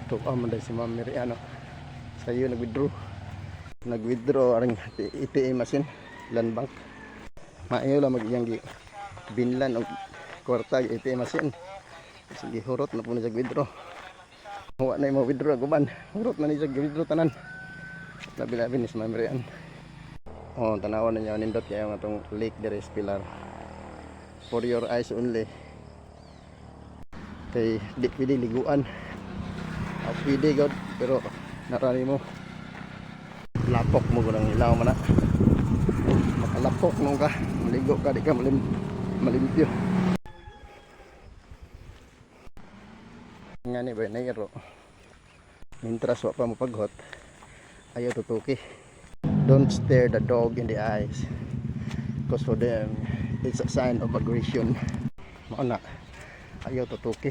to man si Ma'am Miriano sa iyo nag-withdraw ang ATM machine land bank maayo lang mag-iyang binlan og kwarta yung ATM machine sige hurot na po na withdraw huwa na yung withdraw guban hurot na niya withdraw tanan labi-labi ni si Ma'am Miriano tanawan na niya nindot kaya nga itong lake there is Pilar for your eyes only kay di pwede liguan pwede god pero narani mo lapok mo gunang ilaw man na makalapok mo ka maligo ka di ka malimpyo nga ni ba nairo mintras wa pa mo paghot ayaw tutuki. Don't stare the dog in the eyes because for them it's a sign of aggression. Mao na ayaw tutuki.